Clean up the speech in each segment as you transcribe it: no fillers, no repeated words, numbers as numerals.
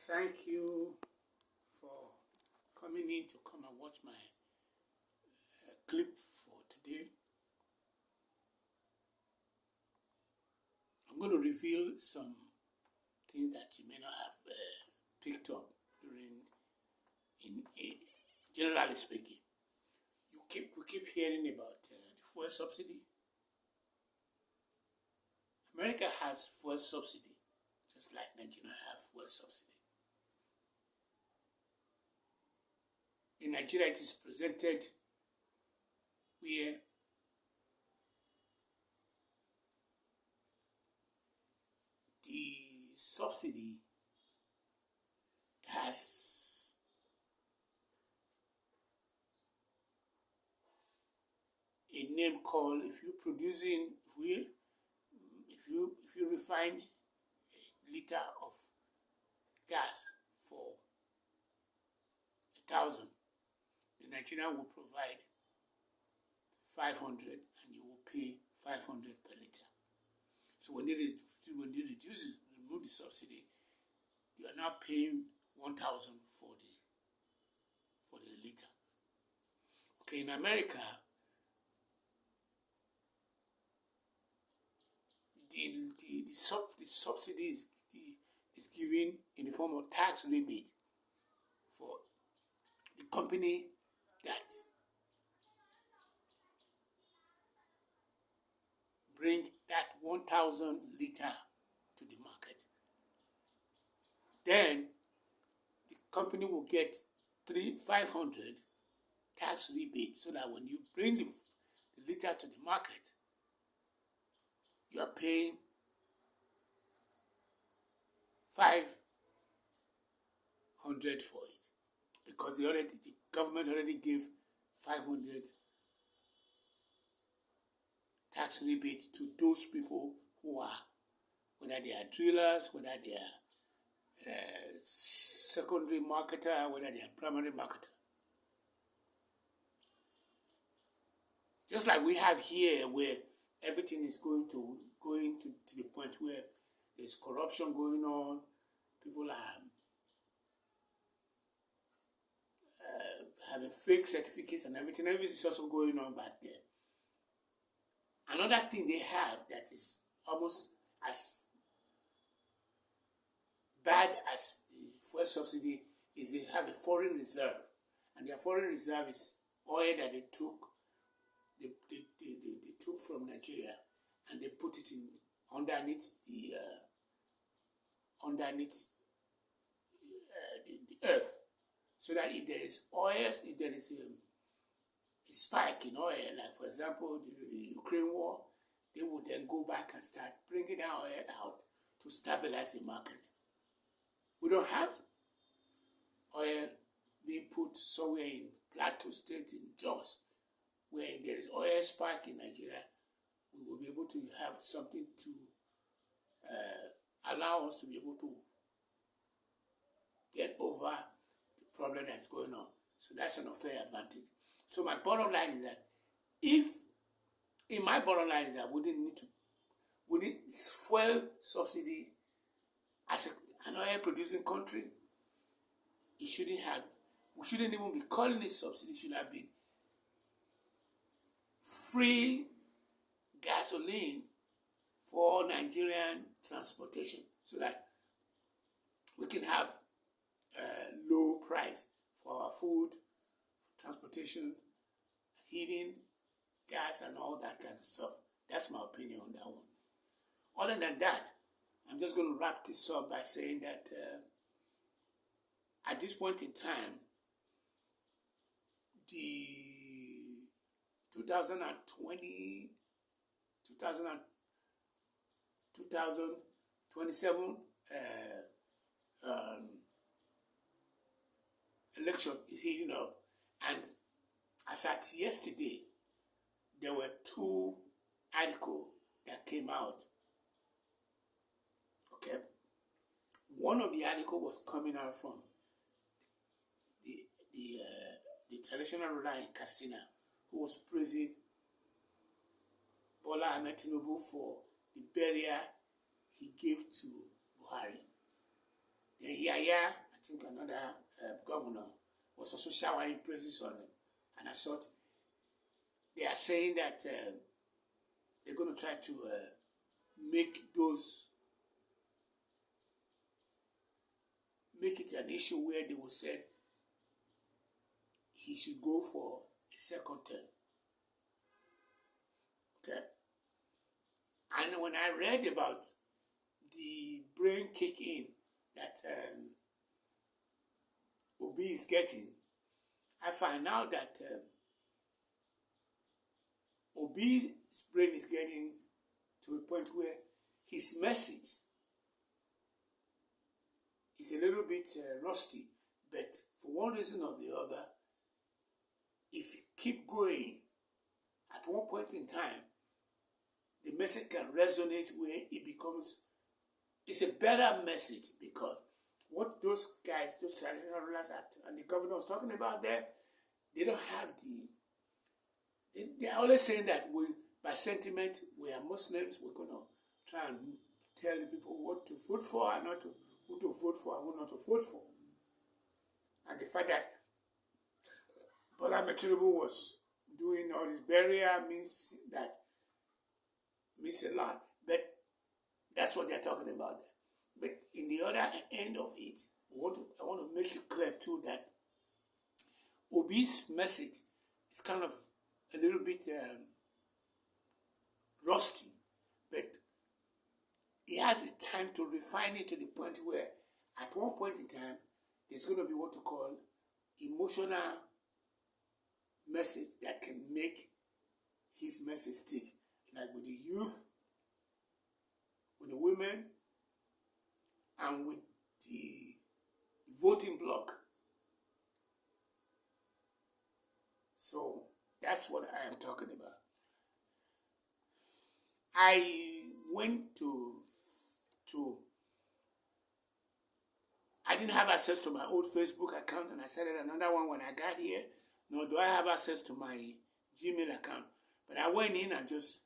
Thank you for coming in to come and watch my clip for today. I'm going to reveal some things that you may not have picked up generally speaking. We keep hearing about the fuel subsidy. America has fuel subsidy, just like Nigeria have fuel subsidy. In Nigeria, it is presented where the subsidy has a name called, if you refine a liter of gas for 1,000, the Nigerian will provide 500 and you will pay 500 per liter. So when they remove the subsidy, you are now paying 1,000 for the liter. Okay, in America, the subsidy is given in the form of tax rebate for the company that bring that 1,000 liter to the market. Then the company will get 500 tax rebate, so that when you bring the liter to the market, you are paying 500 for it, because the government already gave 500 tax rebate to those people who are, whether they are drillers, whether they are secondary marketer, whether they are primary marketer. Just like we have here, where everything is going to the point where there's corruption going on, people are having fake certificates and everything. Everything is also going on back there. Another thing they have that is almost as bad as the fuel subsidy is they have a foreign reserve, and their foreign reserve is oil that they took from Nigeria, and they put it in underneath the earth, so that if there is oil, if there is a spike in oil, like for example the Ukraine war, they would then go back and start bringing our oil out to stabilize the market. We don't have oil being put somewhere in Plateau State, in Jos, where there is oil spike in Nigeria. We will be able to have something to allow us to be able to get over the problem that's going on. So that's an unfair advantage. So my bottom line is that we need fuel subsidy as an oil producing country. We shouldn't even be calling it subsidy. It should have been free gasoline for Nigerian transportation, so that we can have low price for our food, transportation, heating, gas, and all that kind of stuff. That's my opinion on that one. Other than that, I'm just going to wrap this up by saying that at this point in time, the 2027 election is heating up, and as at yesterday, there were 2 articles that came out. Okay, one of the articles was coming out from the traditional ruler in Katsina, who was praising Bola Ahmed Tinubu for the burial he gave to Buhari. Then here Aya, I think another governor, was also showering praises on him. And I thought, they are saying that they're going to try to make it an issue where they will say he should go for a second term. Okay. And when I read about the brain kick in that Obi is getting, I find out that Obi's brain is getting to a point where his message is a little bit rusty, but for one reason or the other, if you keep going, at one point in time, the message can resonate where it's a better message, because what those guys, those traditional rulers and the governor was talking about there, they don't have they're always saying that by sentiment, we are Muslims, we're going to try and tell the people what to vote for and who to vote for and who not to vote for. And the fact that Bola Tinubu was doing all this burial means a lot. But that's what they're talking about there. But in the other end of it, I want to make it clear too that Obi's message is kind of a little bit rusty, but he has the time to refine it to the point where at one point in time there's going to be what you call emotional message that can make his message stick, like with the youth, with the women, and with the voting bloc. So that's what I am talking about. I went I didn't have access to my old Facebook account, and I started another one when I got here. Nor do I have access to my Gmail account. But I went in and just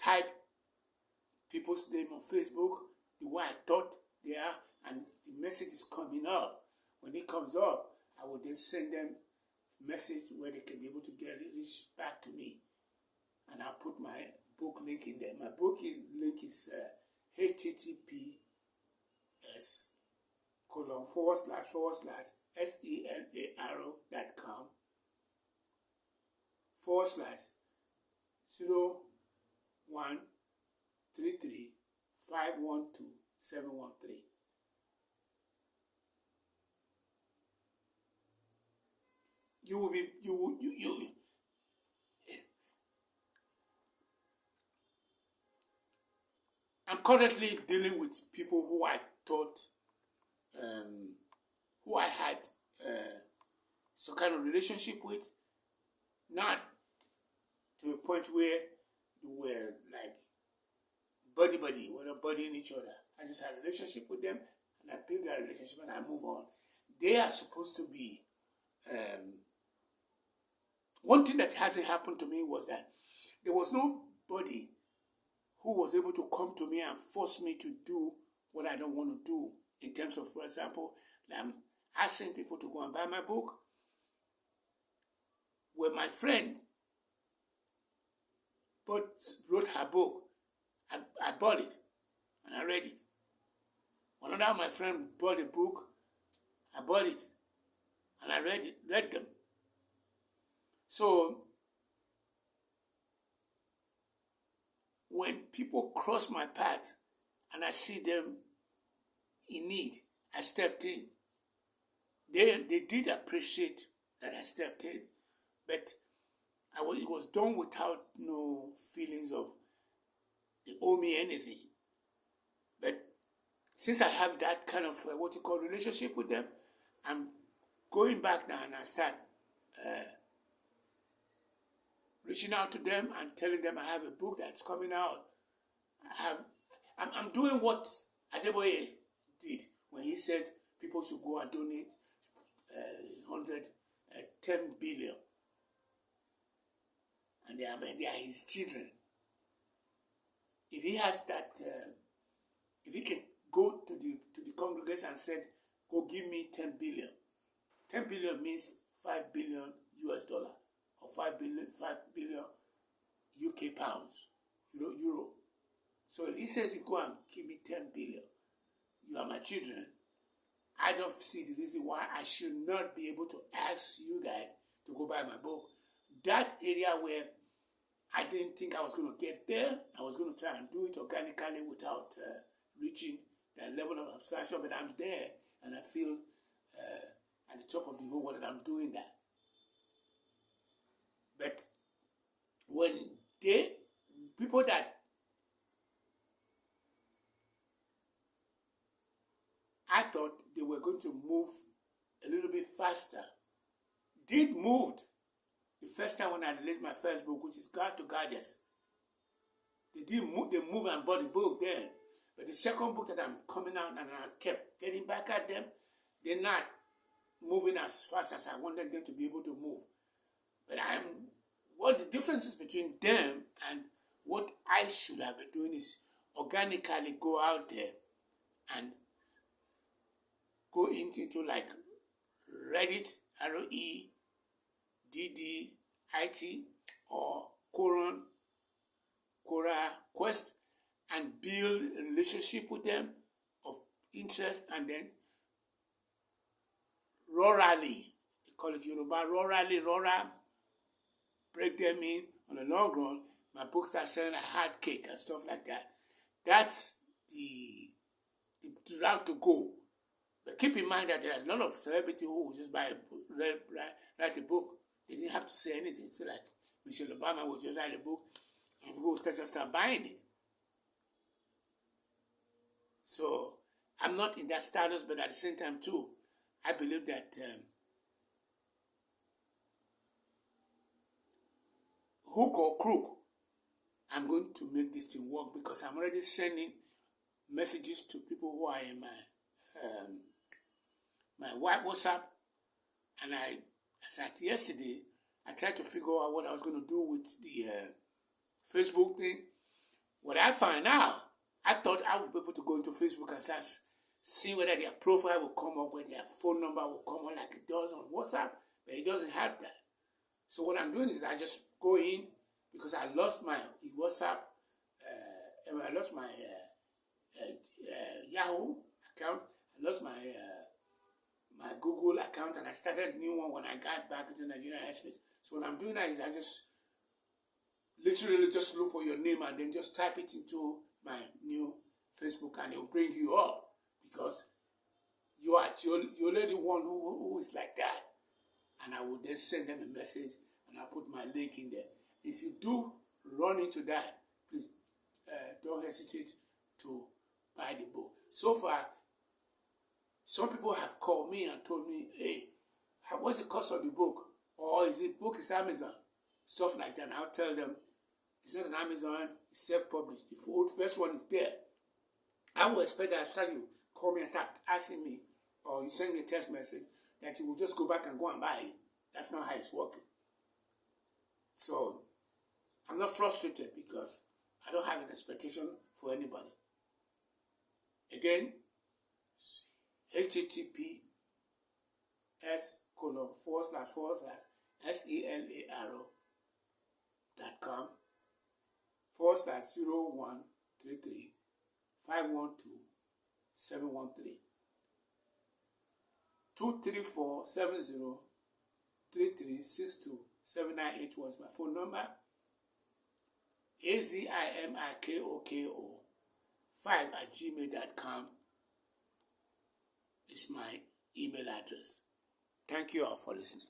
typed people's name on Facebook, the way I thought they are, and the message is coming up. When it comes up, I will then send them a message where they can be able to get it back to me. And I'll put my book link in there. My book link is https://selarrow.com/133512713. I'm currently dealing with people who I thought, who I had some kind of relationship with, not to a point where we were like buddy, we're not buddying each other. I just had a relationship with them, and I build that relationship and I move on. They are supposed to be, one thing that hasn't happened to me was that there was nobody who was able to come to me and force me to do what I don't want to do. In terms of, for example, I'm asking people to go and buy my book. When my friend wrote her book, I bought it and I read it. When another my friend bought a book, I bought it and I read them. So when people cross my path and I see them in need, I stepped in. They did appreciate that I stepped in, but it was done without no feelings of they owe me anything. But since I have that kind of relationship with them, I'm going back now and I start reaching out to them and telling them I have a book that's coming out. I'm doing what Adeboye did when he said people should go and donate 10 billion, and they are his children. If he has that, if he can go to the congregation place and said, go give me 10 billion. 10 billion means 5 billion US dollar or 5 billion UK pounds, euro. So if he says you go and give me 10 billion, you are my children, I don't see the reason why I should not be able to ask you guys to go buy my book. That area where I didn't think I was going to get there, I was going to try and do it organically without reaching that level of abstraction, but I'm there and I feel at the top of the whole world that I'm doing that. But when people that I thought they were going to move a little bit faster, did move. The first time when I released my first book, which is God to Goddess, they moved and bought the book then. But the second book that I'm coming out and I kept getting back at them, they're not moving as fast as I wanted them to be able to move. But what the difference is between them and what I should have been doing is organically go out there and go into like Reddit, REDDIT, or Quora Quest, and build a relationship with them of interest, and then rurally, they call it Yoruba, rural, break them in on the long run. My books are selling a hard cake and stuff like that. That's the route to go. But keep in mind that there are a lot of celebrities who will just buy a book, write a book. They didn't have to say anything. So like Michelle Obama will just write a book and people will just start buying it. So I'm not in that status, but at the same time too, I believe that hook or crook, I'm going to make this thing work because I'm already sending messages to people who are in my WhatsApp, and as at yesterday, I tried to figure out what I was going to do with the Facebook thing. What I find out, I thought I would be able to go into Facebook and start seeing whether their profile will come up, whether their phone number will come up like it does on WhatsApp, but it doesn't have that. So what I'm doing is I just go in, because I lost my WhatsApp, I lost my Yahoo account, I lost my Google account, and I started a new one when I got back into Nigerian airspace. So what I'm doing now is I just literally just look for your name and then just type it into my new Facebook and it will bring you up, because you're already one who is like that. And I will then send them a message and I'll put my link in there. If you do run into that, please don't hesitate to buy the book. So far, some people have called me and told me, hey, what's the cost of the book? Or is it book is Amazon? Stuff like that. And I'll tell them, it's not an Amazon, it's self-published. The first one is there. I will expect that after you call me and start asking me, or you send me a text message, that you will just go back and go and buy it. That's not how it's working. So, I'm not frustrated because I don't have an expectation for anybody. Again, https://selarro.com/0133512713 2347033627981 was my phone number. azimikoko5@gmail.com is my email address. Thank you all for listening.